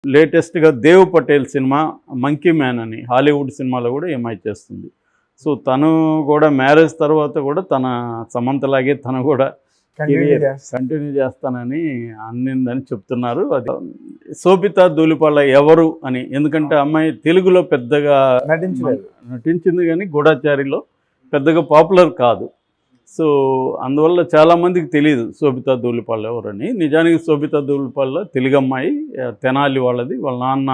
లేటెస్ట్‌గా 'Dev Patel' cinema 'Monkey Man' అని Hollywood సినిమాలో కూడా ఈఎంఐ చేస్తుంది. సో, తను కూడా మ్యారేజ్ తర్వాత కూడా తన సమంతలాగే తను కూడా కెరియర్ కంటిన్యూ చేస్తానని అన్నిందని చెప్తున్నారు. అది శోభితా ధూళిపాళ ఎవరు అని, ఎందుకంటే అమ్మాయి తెలుగులో పెద్దగా నటించింది కానీ గూఢచారిలో పెద్దగా పాపులర్ కాదు. సో అందువల్ల చాలామందికి తెలియదు శోభితా ధూళిపాళ ఎవరని. నిజానికి శోభితా ధూళిపాళ తెలుగు అమ్మాయి, తెనాలి వాళ్ళది. వాళ్ళ నాన్న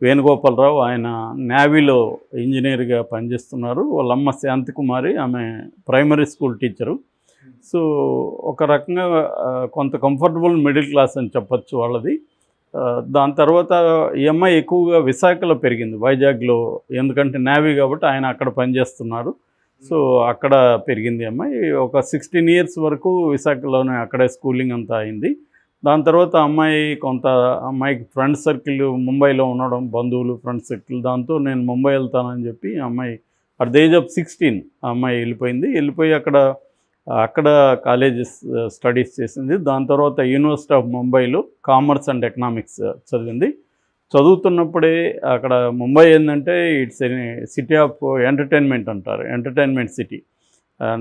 వేణుగోపాలరావు, ఆయన నేవీలో ఇంజనీర్గా పనిచేస్తున్నారు. వాళ్ళ అమ్మ శాంతికుమారి, ఆమె ప్రైమరీ స్కూల్ టీచరు. సో ఒక రకంగా కొంత కంఫర్టబుల్ మిడిల్ క్లాస్ అని చెప్పచ్చు వాళ్ళది. దాని తర్వాత ఈ అమ్మాయి ఎక్కువగా విశాఖలో పెరిగింది, వైజాగ్లో. ఎందుకంటే నేవీ కాబట్టి ఆయన అక్కడ పనిచేస్తున్నారు. సో అక్కడ పెరిగింది అమ్మాయి. ఒక 16 ఇయర్స్ వరకు విశాఖలోనే అక్కడే స్కూలింగ్ అంతా అయింది. దాని తర్వాత అమ్మాయికి ఫ్రెండ్ సర్కిల్ ముంబైలో ఉండడం, బంధువులు ఫ్రెండ్ సర్కిల్, దాంతో నేను ముంబై వెళ్తానని చెప్పి అమ్మాయి అట్ ద ఏజ్ ఆఫ్ 16 అమ్మాయి వెళ్ళిపోయి అక్కడ కాలేజ్ స్టడీస్ చేసింది. దాని తర్వాత యూనివర్సిటీ ఆఫ్ ముంబైలో కామర్స్ అండ్ ఎకనామిక్స్ చదివింది. చదువుతున్నప్పుడే అక్కడ ముంబై ఏంటంటే ఇట్స్ సిటీ ఆఫ్ ఎంటర్టైన్మెంట్ అంటారు, ఎంటర్టైన్మెంట్ సిటీ.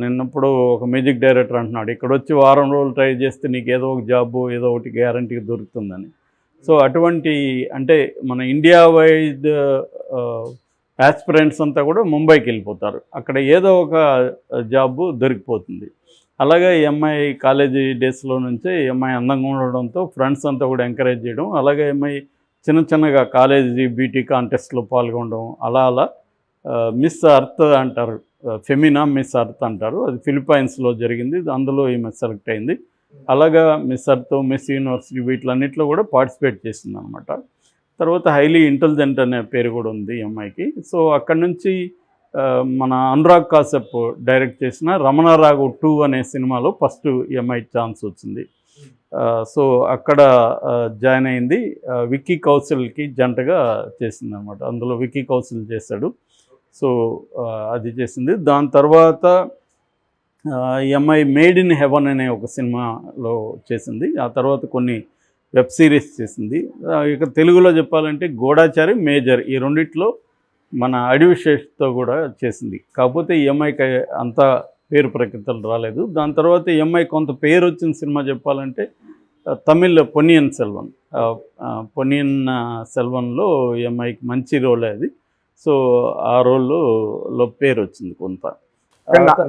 నిన్నప్పుడు ఒక మ్యూజిక్ డైరెక్టర్ అంటున్నాడు, ఇక్కడ వచ్చి వారం రోజులు ట్రై చేస్తే నీకు ఏదో ఒక జాబు ఏదో ఒకటి గ్యారంటీగా దొరుకుతుందని. సో అటువంటి, అంటే మన ఇండియా వైడ్ యాస్పిరెంట్స్ అంతా కూడా ముంబైకి వెళ్ళిపోతారు. అక్కడ ఏదో ఒక జాబు దొరికిపోతుంది. అలాగే ఈ అమ్మాయి కాలేజీ డేస్లో నుంచే ఈ అమ్మాయి అందంగా ఉండడంతో ఫ్రెండ్స్ అంతా కూడా ఎంకరేజ్ చేయడం, అలాగే ఈ అమ్మాయి చిన్నగా కాలేజీ బ్యూటీ కాంటెస్ట్లో పాల్గొనడం, అలా మిస్ అర్త్ అంటారు, ఫెమినా మిస్ అర్త్ అంటారు, అది ఫిలిప్పైన్స్లో జరిగింది. అందులో ఈమె సెలెక్ట్ అయింది. అలాగా మిస్ అర్త్, మిస్ యూనివర్సిటీ వీటిలన్నింటిలో కూడా పార్టిసిపేట్ చేసింది అనమాట. తర్వాత హైలీ ఇంటెలిజెంట్ అనే పేరు కూడా ఉంది ఈ అమ్మాయికి. సో అక్కడి నుంచి మన అనురాగ్ కాశ్యప్ డైరెక్ట్ చేసిన రమణారాఘు 2 అనే సినిమాలో ఫస్ట్ ఈ అమ్మాయి ఛాన్స్ వచ్చింది. సో అక్కడ జాయిన్ అయింది. విక్కీ కౌశల్కి జంటగా చేసింది అనమాట. అందులో విక్కీ కౌశల్ చేశాడు. సో అది చేసింది. దాని తర్వాత ఈ అమ్మాయి మేడ్ ఇన్ హెవెన్ అనే ఒక సినిమాలో చేసింది. ఆ తర్వాత కొన్ని వెబ్ సిరీస్ చేసింది. ఇక తెలుగులో చెప్పాలంటే గూఢచారి, మేజర్, ఈ రెండిట్లో మన అడివిశేష్తో కూడా చేసింది. కాకపోతే ఈ అమ్మాయికి అంత పేరు ప్రఖ్యాతలు రాలేదు. దాని తర్వాత ఈ అమ్మాయి కొంత పేరు వచ్చిన సినిమా చెప్పాలంటే తమిళ్ పొన్నియిన్ సెల్వన్లో ఈ అమ్మాయికి మంచి రోల్ అది. సో ఆ రోల్లో పేరు వచ్చింది కొంత.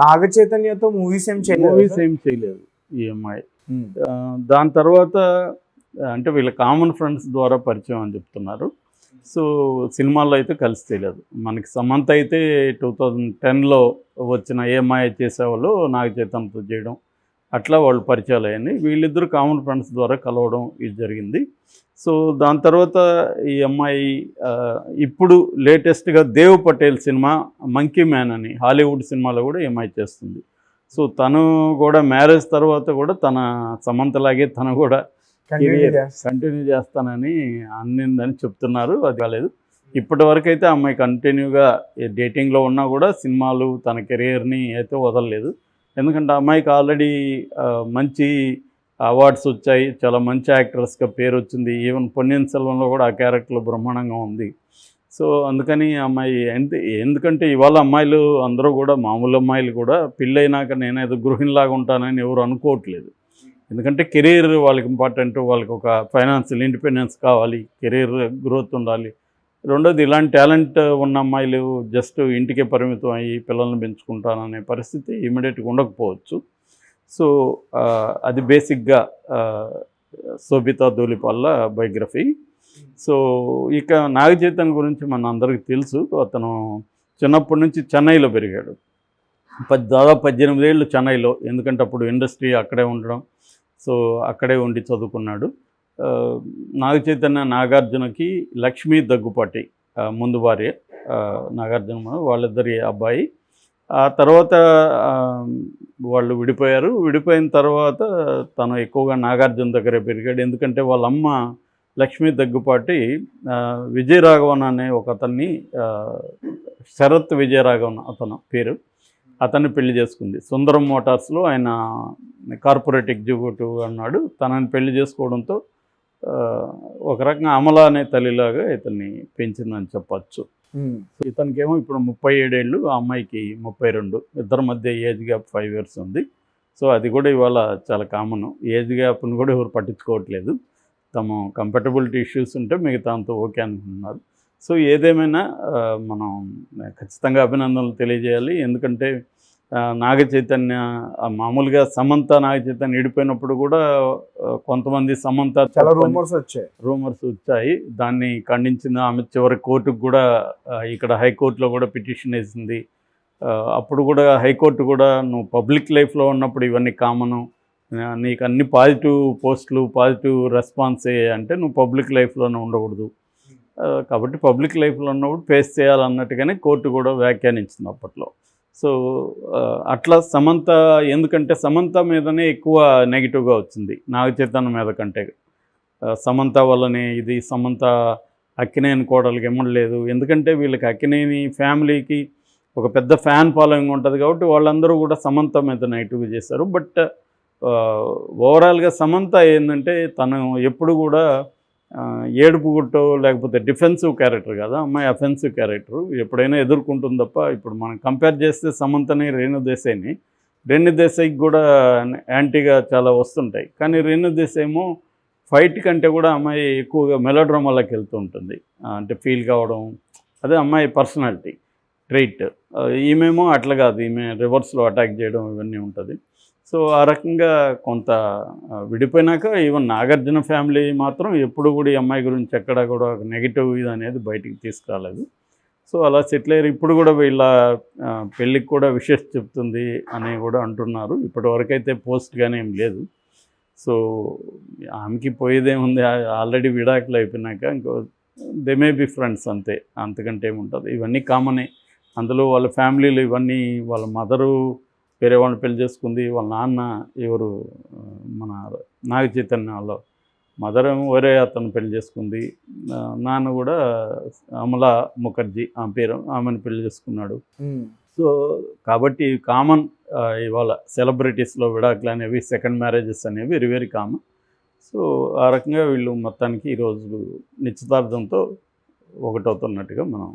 నాగ చైతన్యతో మూవీస్ ఏం చేయలేదు ఈ అమ్మాయి. దాని తర్వాత అంటే వీళ్ళ కామన్ ఫ్రెండ్స్ ద్వారా పరిచయం అని చెప్తున్నారు. సో సినిమాల్లో అయితే కలిసి చేయలేదు. మనకి సమంత అయితే 2010లో వచ్చిన ఏమాయ చేసేవాళ్ళు నాగ చైతన్యతో చేయడం, అట్లా వాళ్ళు పరిచయాలు అయ్యాయి. వీళ్ళిద్దరు కామన్ ఫ్రెండ్స్ ద్వారా కలవడం ఇది జరిగింది. సో దాని తర్వాత ఈ అమ్మాయి ఇప్పుడు లేటెస్ట్గా 'Dev Patel' cinema 'Monkey Man' అని హాలీవుడ్ సినిమాలో కూడా ఈఎంఐ చేస్తుంది. సో తను కూడా మ్యారేజ్ తర్వాత కూడా తన సమంతలాగే తను కూడా కంటిన్యూ చేస్తానని అన్నిందని చెప్తున్నారు. అది కాలేదు. ఇప్పటి వరకు అయితే అమ్మాయి కంటిన్యూగా డేటింగ్లో ఉన్నా కూడా సినిమాలు, తన కెరియర్ని అయితే వదలలేదు. ఎందుకంటే అమ్మాయికి ఆల్రెడీ మంచి అవార్డ్స్ వచ్చాయి, చాలా మంచి యాక్ట్రెస్గా పేరు వచ్చింది. ఈవెన్ పొన్నియిన్ సెల్వన్లో కూడా ఆ క్యారెక్టర్లో బ్రహ్మాండంగా ఉంది. సో అందుకని అమ్మాయి ఎందుకంటే ఇవాళ అమ్మాయిలు అందరూ కూడా, మామూలు అమ్మాయిలు కూడా పెళ్ళైనాక నేనేదో గృహిణిలాగా ఉంటానని ఎవరు అనుకోవట్లేదు. ఎందుకంటే కెరీర్ వాళ్ళకి ఇంపార్టెంట్, వాళ్ళకి ఒక ఫైనాన్షియల్ ఇండిపెండెన్స్ కావాలి, కెరీర్ గ్రోత్ ఉండాలి. రెండోది, ఇలాంటి టాలెంట్ ఉన్న అమ్మాయిలు జస్ట్ ఇంటికే పరిమితం అయ్యి పిల్లల్ని పెంచుకుంటాననే పరిస్థితి ఇమీడియట్గా ఉండకపోవచ్చు. సో అది బేసిక్గా శోభితా ధూళిపాళ బయోగ్రఫీ. సో ఇక నాగ చైతన్య గురించి మన అందరికీ తెలుసు. అతను చిన్నప్పటి నుంచి చెన్నైలో పెరిగాడు. దాదాపు 18 ఏళ్ళు చెన్నైలో, ఎందుకంటే అప్పుడు ఇండస్ట్రీ అక్కడే ఉండడం. సో అక్కడే ఉండి చదువుకున్నాడు. నాగ చైతన్య నాగార్జునకి లక్ష్మీ దగ్గుపాటి ముందు భార్య, నాగార్జున వాళ్ళిద్దరి అబ్బాయి. ఆ తర్వాత వాళ్ళు విడిపోయారు. విడిపోయిన తర్వాత తను ఎక్కువగా నాగార్జున దగ్గరే పెరిగాడు. ఎందుకంటే వాళ్ళ అమ్మ లక్ష్మీ దగ్గుపాటి విజయరాఘవన్ అనే ఒక అతన్ని, శరత్ విజయరాఘవన్ అతను పేరు, అతన్ని పెళ్లి చేసుకుంది. సుందరం మోటార్స్లో ఆయన కార్పొరేట్ ఎగ్జిక్యూటివ్ అన్నాడు. తనని పెళ్లి చేసుకోవడంతో ఆ, ఒక రకంగా అమల అనే తల్లిలాగా ఇతన్ని పెంచిందని చెప్పచ్చు. ఇతనికేమో ఇప్పుడు 37 ఏళ్ళు, ఆ అమ్మాయికి 32. ఇద్దరి మధ్య ఏజ్ గ్యాప్ 5 years ఉంది. సో అది కూడా ఇవాళ చాలా కామన్. ఏజ్ గ్యాప్ని కూడా ఎవరు పట్టించుకోవట్లేదు. తమ కంపాటబిలిటీ ఇష్యూస్ ఉంటే మిగతా అంతా ఓకే అంటున్నారు. సో ఏదేమైనా మనం ఖచ్చితంగా అభినందనలు తెలియజేయాలి. ఎందుకంటే నాగ చైతన్య మామూలుగా సమంత నాగ చైతన్య విడిపోయినప్పుడు కూడా కొంతమంది సమంత చాలా రూమర్స్ వచ్చాయి. దాన్ని ఖండించిన ఆమె చివరి కోర్టుకు కూడా ఇక్కడ హైకోర్టులో కూడా పిటిషన్ వేసింది. అప్పుడు కూడా హైకోర్టు కూడా నువ్వు పబ్లిక్ లైఫ్లో ఉన్నప్పుడు ఇవన్నీ కామను, నీకు అన్ని పాజిటివ్ పోస్టులు పాజిటివ్ రెస్పాన్సే అంటే నువ్వు పబ్లిక్ లైఫ్లోనే ఉండకూడదు, కాబట్టి పబ్లిక్ లైఫ్లో ఉన్నప్పుడు ఫేస్ చేయాలన్నట్టుగానే కోర్టు కూడా వ్యాఖ్యానించింది అప్పట్లో. సో అట్లా సమంత, ఎందుకంటే సమంత మీదనే ఎక్కువ నెగిటివ్గా వచ్చింది నాగ చైతన్య మీద కంటే. సమంత వల్లనే ఇది, సమంత అక్కినేని కోడలికి ఇమ్మడలేదు. ఎందుకంటే వీళ్ళకి అక్కినేని ఫ్యామిలీకి ఒక పెద్ద ఫ్యాన్ ఫాలోయింగ్ ఉంటుంది కాబట్టి వాళ్ళందరూ కూడా సమంత మీద నెగిటివ్గా చేశారు. బట్ ఓవరాల్గా సమంత ఏంటంటే తను ఎప్పుడు కూడా ఏడుపు గుట్టో లేకపోతే డిఫెన్సివ్ క్యారెక్టర్ కదా, అమ్మాయి అఫెన్సివ్ క్యారెక్టర్ ఎప్పుడైనా ఎదుర్కొంటుంది తప్ప. ఇప్పుడు మనం కంపేర్ చేస్తే సమంతని రేణు దేశాయికి కూడా యాంటీగా చాలా వస్తుంటాయి. కానీ రేణు దేశాయ్ ఏమో ఫైట్ కంటే కూడా అమ్మాయి ఎక్కువగా మెలోడ్రామాలోకి వెళ్తూ ఉంటుంది, అంటే ఫీల్ కావడం, అదే అమ్మాయి పర్సనాలిటీ ట్రైట్. ఈమెమో అట్లా కాదు, ఈమె రివర్స్లో అటాక్ చేయడం ఇవన్నీ ఉంటుంది. సో ఆ రకంగా కొంత విడిపోయినాక ఈవెన్ నాగార్జున ఫ్యామిలీ మాత్రం ఎప్పుడు కూడా ఈ అమ్మాయి గురించి ఎక్కడా కూడా ఒక నెగిటివ్ ఇది అనేది బయటికి తీసుకురాలేదు. సో అలా సెటిల్ అయ్యారు. ఇప్పుడు కూడా వీళ్ళ పెళ్ళికి కూడా విషెస్ చెప్తుంది అని కూడా అంటున్నారు. ఇప్పటివరకు అయితే పోస్ట్ కానీ ఏం లేదు. సో ఆమెకి పోయేదేముంది, ఆల్రెడీ విడాకులు అయిపోయినాక ఇంకో దే మే బి ఫ్రెండ్స్ అంతే, అంతకంటే ఏముంటుంది. ఇవన్నీ కామనే. అందులో వాళ్ళ ఫ్యామిలీలు ఇవన్నీ, వాళ్ళ మదరు వేరే వాళ్ళని పెళ్లి చేసుకుంది, వాళ్ళ నాన్న ఎవరు మన నాగ చైతన్య వాళ్ళ మదర్ ఏమో వేరే అతను పెళ్లి చేసుకుంది, నాన్న కూడా అమలా ముఖర్జీ ఆమె పేరు, ఆమెను పెళ్లి చేసుకున్నాడు. సో కాబట్టి కామన్ ఇవాళ సెలబ్రిటీస్లో విడాకులు అనేవి, సెకండ్ మ్యారేజెస్ అనేవి వెరీ వెరీ కామన్. సో ఆ రకంగా వీళ్ళు మొత్తానికి ఈరోజు నిశ్చితార్థంతో ఒకటవుతున్నట్టుగా మనం